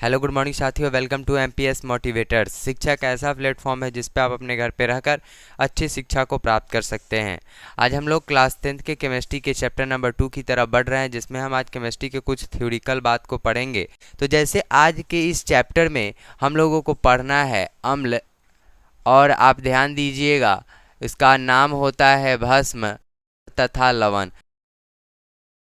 Hello good morning साथियों, welcome to MPS motivators. शिक्षा एक ऐसा प्लेटफॉर्म है जिस पे आप अपने घर पे रहकर अच्छी शिक्षा को प्राप्त कर सकते हैं। आज हम लोग क्लास 10th के केमिस्ट्री के चैप्टर नंबर 2 की तरफ बढ़ रहे हैं, जिसमें हम आज केमिस्ट्री के कुछ थ्योरिकल बात को पढ़ेंगे। तो जैसे आज के इस चैप्टर में हम लोगों को पढ़ना है अम्ल, और आप ध्यान दीजिएगा इसका नाम होता है भस्म तथा लवण।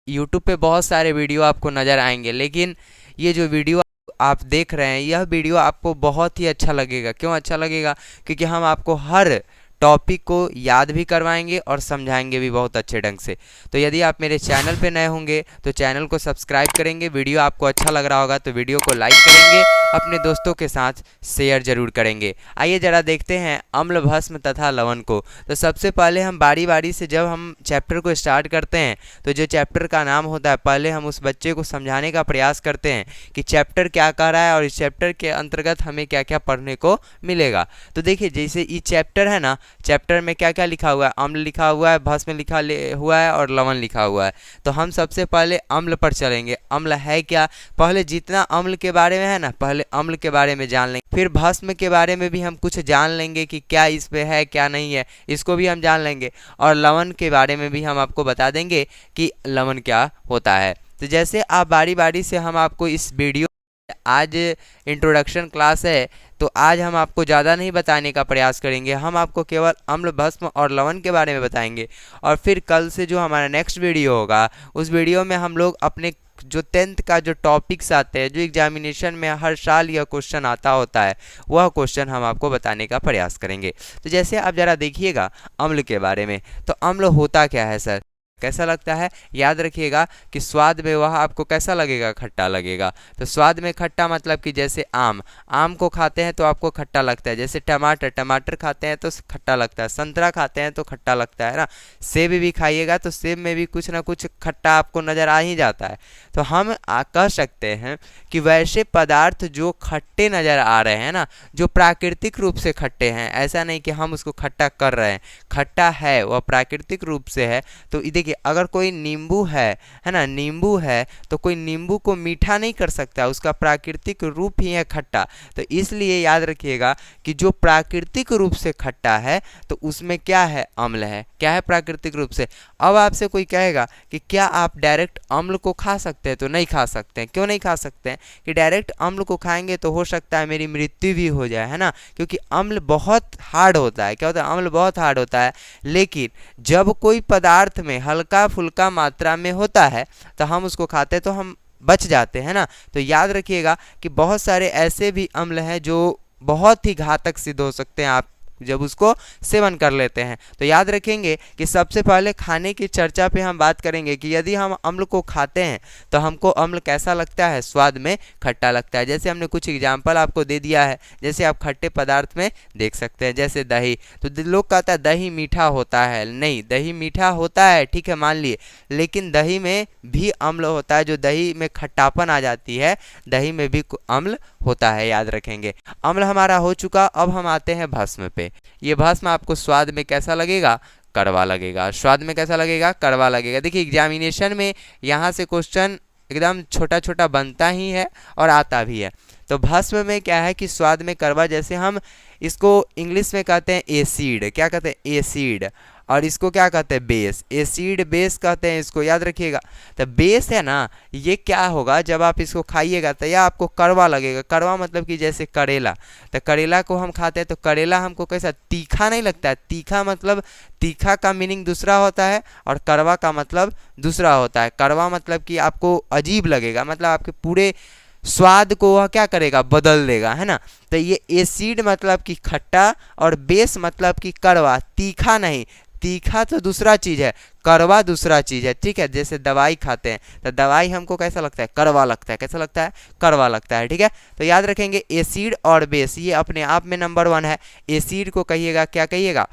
यूट्यूब पे बहुत सारे वीडियो आपको नज़र आएंगे, लेकिन ये जो वीडियो आप देख रहे हैं यह वीडियो आपको बहुत ही अच्छा लगेगा। क्यों अच्छा लगेगा? क्योंकि हम आपको हर टॉपिक को याद भी करवाएंगे और समझाएंगे भी बहुत अच्छे ढंग से। तो यदि आप मेरे चैनल पे नए होंगे तो चैनल को सब्सक्राइब करेंगे, वीडियो आपको अच्छा लग रहा होगा तो वीडियो को लाइक करेंगे, अपने दोस्तों के साथ शेयर जरूर करेंगे। आइए जरा देखते हैं अम्ल, भस्म तथा लवण को। तो सबसे पहले हम बारी बारी से जब हम चैप्टर को स्टार्ट करते हैं तो जो चैप्टर का नाम होता है पहले हम उस बच्चे को समझाने का प्रयास करते हैं कि चैप्टर क्या कह रहा है और इस चैप्टर के अंतर्गत हमें क्या क्या पढ़ने को मिलेगा। तो देखिए, जैसे ये चैप्टर है ना, चैप्टर में क्या क्या लिखा हुआ है, अम्ल लिखा हुआ है, भस्म लिखा हुआ है और लवण लिखा हुआ है। तो हम सबसे पहले अम्ल पर चलेंगे। अम्ल है क्या, पहले जितना अम्ल के बारे में है ना, पहले अम्ल के बारे में जान लेंगे। फिर भस्म के बारे में भी हम कुछ जान लेंगे कि क्या इसमें है क्या नहीं है, इसको भी हम जान लेंगे। और लवण के बारे में भी हम आपको बता देंगे कि लवण क्या होता है। तो जैसे आप बारी बारी से हम आपको इस वीडियो, आज इंट्रोडक्शन क्लास है तो आज हम आपको ज़्यादा नहीं बताने का प्रयास करेंगे, हम आपको केवल अम्ल, भस्म और लवण के बारे में बताएंगे। और फिर कल से जो हमारा नेक्स्ट वीडियो होगा उस वीडियो में हम लोग अपने जो 10th का जो टॉपिक्स आते हैं, जो एग्जामिनेशन में हर साल यह क्वेश्चन आता होता है, वह क्वेश्चन हम आपको बताने का प्रयास करेंगे। तो जैसे आप ज़रा देखिएगा अम्ल के बारे में, तो अम्ल होता क्या है सर, कैसा लगता है? याद रखिएगा कि स्वाद में वह आपको कैसा लगेगा, खट्टा लगेगा। तो स्वाद में खट्टा मतलब कि जैसे आम को खाते हैं तो आपको खट्टा लगता है, जैसे टमाटर खाते हैं तो खट्टा लगता है, संतरा खाते हैं तो खट्टा लगता है ना। सेब भी खाइएगा तो सेब में भी कुछ ना कुछ खट्टा आपको नज़र आ ही जाता है। तो हम कह सकते हैं कि वैसे पदार्थ जो खट्टे नज़र आ रहे हैं ना, जो प्राकृतिक रूप से खट्टे हैं, ऐसा नहीं कि हम उसको खट्टा कर रहे हैं, खट्टा है वह प्राकृतिक रूप से है। तो देखिए, अगर कोई नींबू है ना, नींबू है तो कोई नींबू को मीठा नहीं कर सकता, उसका प्राकृतिक रूप ही है खट्टा। तो इसलिए याद रखिएगा कि जो प्राकृतिक रूप से खट्टा है तो उसमें क्या है, अम्ल है। क्या है, प्राकृतिक रूप से। अब आपसे कोई कहेगा कि क्या आप डायरेक्ट अम्ल को खा सकते हैं, तो नहीं खा सकते हैं। क्यों नहीं खा सकते हैं? कि डायरेक्ट अम्ल को खाएंगे तो हो सकता है मेरी मृत्यु भी हो जाए, है ना, क्योंकि अम्ल बहुत हार्ड होता है। क्या होता है? अम्ल बहुत हार्ड होता है। लेकिन जब कोई पदार्थ में हल्का फुल्का मात्रा में होता है तो हम उसको खाते तो हम बच जाते हैं ना। तो याद रखिएगा कि बहुत सारे ऐसे भी अम्ल हैं जो बहुत ही घातक सिद्ध हो सकते हैं आप जब उसको सेवन कर लेते हैं। तो याद रखेंगे कि सबसे पहले खाने की चर्चा पे हम बात करेंगे कि यदि हम अम्ल को खाते हैं तो हमको अम्ल कैसा लगता है, स्वाद में खट्टा लगता है। जैसे हमने कुछ एग्जाम्पल आपको दे दिया है, जैसे आप खट्टे पदार्थ में देख सकते हैं, जैसे दही। तो लोग कहता है दही मीठा होता है, नहीं, दही मीठा होता है, ठीक है, मान लिए, लेकिन दही में भी अम्ल होता है, जो दही में खट्टापन आ जाती है, दही में भी अम्ल होता है, याद रखेंगे। अम्ल हमारा हो चुका, अब हम आते हैं भस्म पे। ये भस्म आपको स्वाद में कैसा लगेगा, कड़वा लगेगा। स्वाद में कैसा लगेगा, कड़वा लगेगा। देखिए, एग्जामिनेशन में यहाँ से क्वेश्चन एकदम छोटा छोटा बनता ही है और आता भी है। तो भस्म में क्या है कि स्वाद में कड़वा, जैसे हम इसको इंग्लिश में कहते हैं एसिड। क्या कहते हैं? एसिड। और इसको क्या कहते हैं? बेस। एसिड बेस कहते हैं इसको, याद रखिएगा। तो बेस है ना, ये क्या होगा, जब आप इसको खाइएगा तो यह आपको कड़वा लगेगा। कड़वा मतलब कि जैसे करेला, तो करेला को हम खाते हैं तो करेला हमको कैसा, तीखा नहीं लगता है। तीखा मतलब, तीखा का मीनिंग दूसरा होता है और कड़वा का मतलब दूसरा होता है। कड़वा मतलब कि आपको अजीब लगेगा, मतलब आपके पूरे स्वाद को वह क्या करेगा, बदल देगा, है ना। तो ये एसिड मतलब कि खट्टा और बेस मतलब कि कड़वा, तीखा नहीं। तीखा तो दूसरा चीज़ है, कड़वा दूसरा चीज़ है, ठीक है। जैसे दवाई खाते हैं तो दवाई हमको कैसा लगता है, कड़वा लगता है। कैसा लगता है? कड़वा लगता है, ठीक है। तो याद रखेंगे एसिड और बेस ये अपने आप में नंबर 1 है। एसिड को कहिएगा, क्या कहिएगा,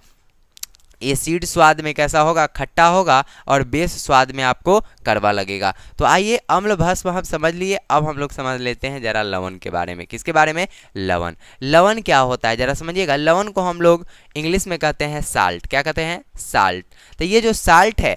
एसिड स्वाद में कैसा होगा, खट्टा होगा, और बेस स्वाद में आपको कड़वा लगेगा। तो आइए अम्ल, भस्म हम समझ लिए, अब हम लोग समझ लेते हैं जरा लवण के बारे में। किसके बारे में? लवण। लवण क्या होता है जरा समझिएगा। लवण को हम लोग इंग्लिश में कहते हैं साल्ट। क्या कहते हैं? साल्ट। तो ये जो साल्ट है,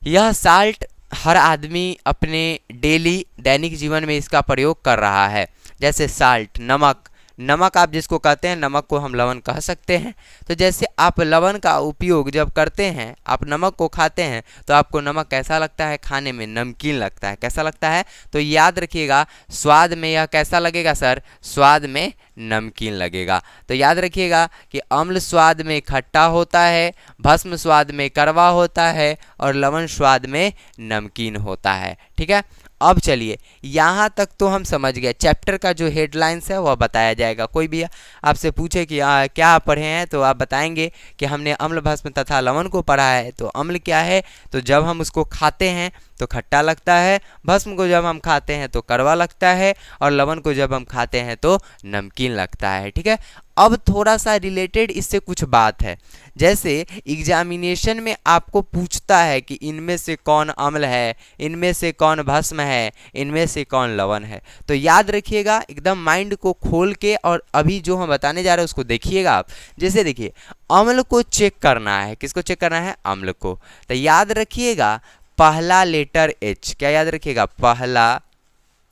यह साल्ट हर आदमी अपने डेली दैनिक जीवन में इसका प्रयोग कर रहा है। जैसे साल्ट, नमक, नमक आप जिसको कहते हैं, नमक को हम लवण कह सकते हैं। तो जैसे आप लवण का उपयोग जब करते हैं, आप नमक को खाते हैं, तो आपको नमक कैसा लगता है? खाने में नमकीन लगता है। कैसा लगता है? तो याद रखिएगा, स्वाद में यह कैसा लगेगा सर? स्वाद में नमकीन लगेगा। तो याद रखिएगा कि अम्ल स्वाद में खट्टा होता है, भस्म स्वाद में कड़वा होता है और लवण स्वाद में नमकीन होता है। ठीक है, अब चलिए यहाँ तक तो हम समझ गए। चैप्टर का जो हेडलाइंस है वह बताया जाएगा। कोई भी आपसे पूछे कि क्या आप पढ़े हैं, तो आप बताएंगे कि हमने अम्ल, भस्म तथा लवण को पढ़ा है। तो अम्ल क्या है? तो जब हम उसको खाते हैं तो खट्टा लगता है, भस्म को जब हम खाते हैं तो कड़वा लगता है और लवण को जब हम खाते हैं तो नमकीन लगता है। ठीक है, अब थोड़ा सा रिलेटेड इससे कुछ बात है। जैसे एग्जामिनेशन में आपको पूछता है कि इनमें से कौन अम्ल है, इनमें से कौन भस्म है, इनमें से कौन लवण है। तो याद रखिएगा, एकदम माइंड को खोल के, और अभी जो हम बताने जा रहे हैं उसको देखिएगा आप। जैसे देखिए, अम्ल को चेक करना है। किसको चेक करना है? अम्ल को। तो याद रखिएगा, पहला लेटर एच। क्या याद रखिएगा? पहला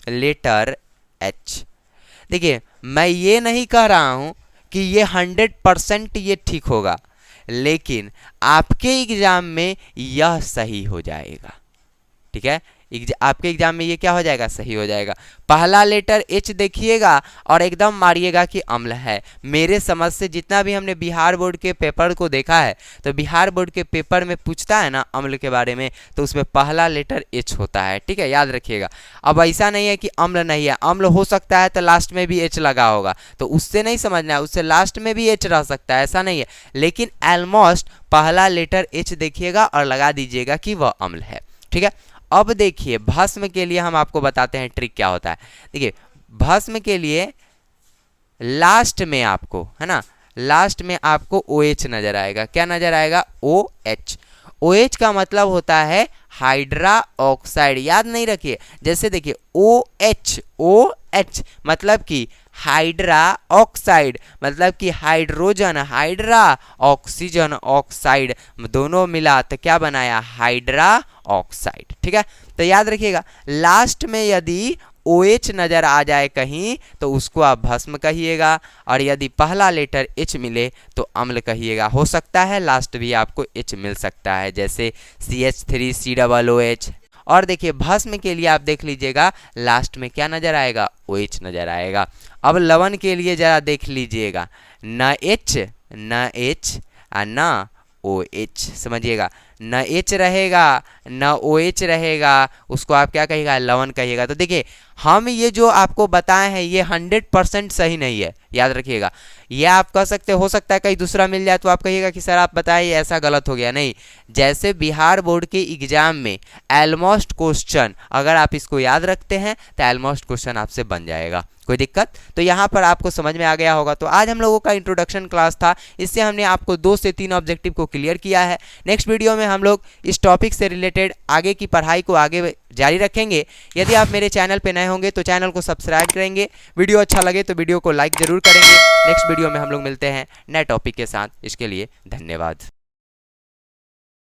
लेटर एच। देखिए, मैं ये नहीं कह रहा हूं कि ये 100% ये ठीक होगा, लेकिन आपके एग्जाम में यह सही हो जाएगा। ठीक है, आपके एग्जाम में ये क्या हो जाएगा? सही हो जाएगा। पहला लेटर एच देखिएगा और एकदम मारिएगा कि अम्ल है। मेरे समझ से जितना भी हमने बिहार बोर्ड के पेपर को देखा है, तो बिहार बोर्ड के पेपर में पूछता है ना अम्ल के बारे में, तो उसमें पहला लेटर एच होता है। ठीक है, याद रखिएगा। अब ऐसा नहीं है कि अम्ल नहीं है, अम्ल हो सकता है तो लास्ट में भी एच लगा होगा, तो उससे नहीं समझना है, उससे लास्ट में भी एच रह सकता है, ऐसा नहीं है। लेकिन ऑलमोस्ट पहला लेटर एच देखिएगा और लगा दीजिएगा कि वह अम्ल है। ठीक है, अब देखिए, भस्म के लिए हम आपको बताते हैं ट्रिक क्या होता है। देखिए, भस्म के लिए लास्ट में आपको, है ना, लास्ट में आपको OH नजर आएगा। क्या नजर आएगा? OH। OH का मतलब होता है हाइड्रा ऑक्साइड। याद नहीं रखिए, जैसे देखिए OH मतलब कि हाइड्रा ऑक्साइड, मतलब कि हाइड्रोजन, हाइड्रा, ऑक्सीजन, ऑक्साइड दोनों मिला तो क्या बनाया? Hydra oxide. ठीक है, तो याद रखिएगा, लास्ट में यदि OH नजर आ जाए कहीं तो उसको आप भस्म कहिएगा, और यदि पहला लेटर H मिले तो अम्ल कहिएगा। हो सकता है लास्ट भी आपको H मिल सकता है, जैसे CH3COOH। और देखिए, भस्म के लिए आप देख लीजिएगा, लास्ट में क्या नजर आएगा? OH नजर आएगा। अब लवण के लिए जरा देख लीजिएगा, न H और न OH। समझिएगा, न H रहेगा न OH रहेगा, उसको आप क्या कहिएगा? लवण कहिएगा। तो देखिए, हम ये जो आपको बताए हैं ये 100% सही नहीं है, याद रखिएगा। ये आप कह सकते, हो सकता है कहीं दूसरा मिल जाए तो आप कहिएगा कि सर आप बताइए ऐसा गलत हो गया। नहीं, जैसे बिहार बोर्ड के एग्जाम में ऑलमोस्ट क्वेश्चन, अगर आप इसको याद रखते हैं तो ऑलमोस्ट क्वेश्चन आपसे बन जाएगा। कोई दिक्कत? तो यहाँ पर आपको समझ में आ गया होगा। तो आज हम लोगों का इंट्रोडक्शन क्लास था, इससे हमने आपको 2 से 3 ऑब्जेक्टिव को क्लियर किया है। नेक्स्ट वीडियो में हम लोग इस टॉपिक से रिलेटेड आगे की पढ़ाई को आगे जारी रखेंगे। यदि आप मेरे चैनल पे नए होंगे तो चैनल को सब्सक्राइब करेंगे, वीडियो अच्छा लगे तो वीडियो को लाइक जरूर करेंगे। नेक्स्ट वीडियो में हम लोग मिलते हैं नए टॉपिक के साथ। इसके लिए धन्यवाद।